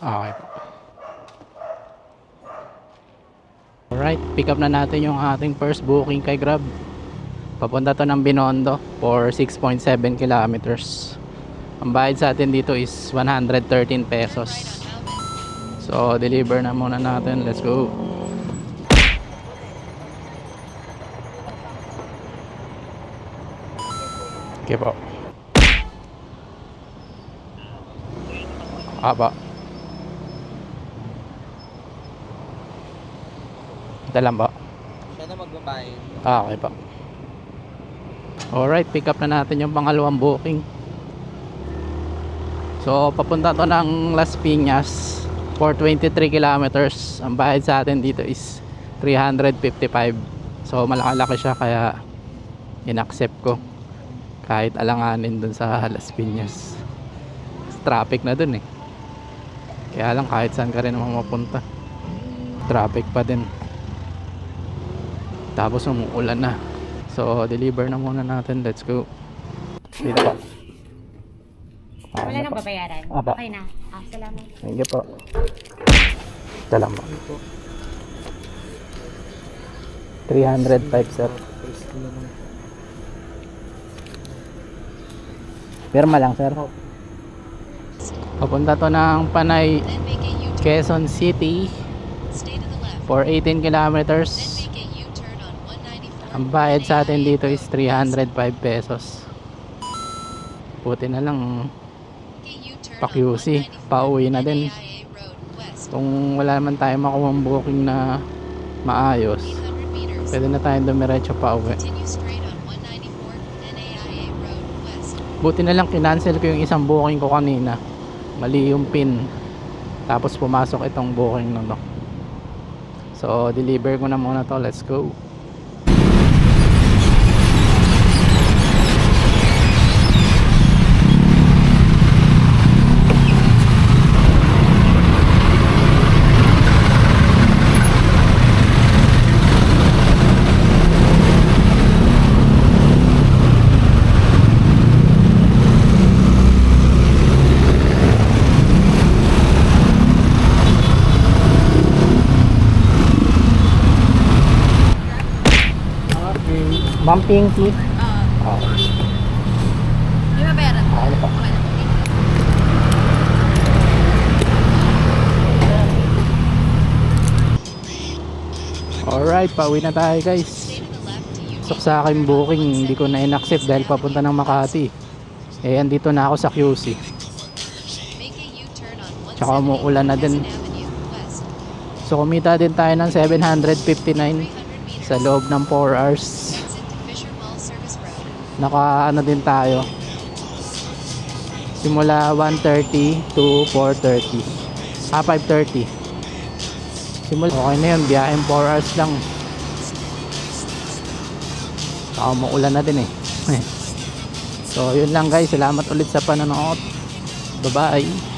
Okay po. Alright, pick up na natin yung ating first booking kay Grab. Papunta to ng Binondo for 6.7 kilometers. Ang bayad sa atin dito is 113 pesos. So, deliver na muna natin. Let's go. Okay po. Apa. Ito lang po. Siya na magbabayad. Okay po. Alright, pick up na natin yung pangalawang booking. So, papunta to ng Las Piñas for 23 kilometers. Ang bayad sa atin dito is 355. So, malaki-laki siya kaya in-accept ko. Kahit alanganin dun sa Las Piñas. Traffic na dun eh. Kaya lang kahit saan ka rin naman mapunta, traffic pa din. Tapos umuulan na. So, deliver na muna natin. Let's go. Dito po. Wala nang babayaran? Apa. Okay na. Salamat. Thank you po. Ito lang po. 305 sir. Pirma lang sir. Papunta to ng Panay, Quezon City for 18 kilometers. Ang bayad sa atin dito is 305 pesos. Buti na lang pa-QC, pauwi na din. Kung wala naman tayo makuha booking na maayos, pwede na tayong dumiretso pauwi. Buti na lang kinancel ko yung isang booking ko kanina. Mali yung pin. Tapos pumasok itong booking na to. So deliver ko na muna to. Let's go. Bumping key. Di ba bayaran? Ano pa? Alright, pauwi na tayo guys. Sa akin booking, hindi ko na in-accept dahil papunta ng Makati. Eh, andito na ako sa QC. Tsaka umuulan na din. So, kumita din tayo ng 759 sa loob ng 4 hours. Naka ano din tayo. Simula 1:30 to 4:30. 5:30. Simula okay na yun, biyaheng 4 hours lang. Saka umuulan na din eh. So yun lang guys, salamat ulit sa panonood. Bye bye.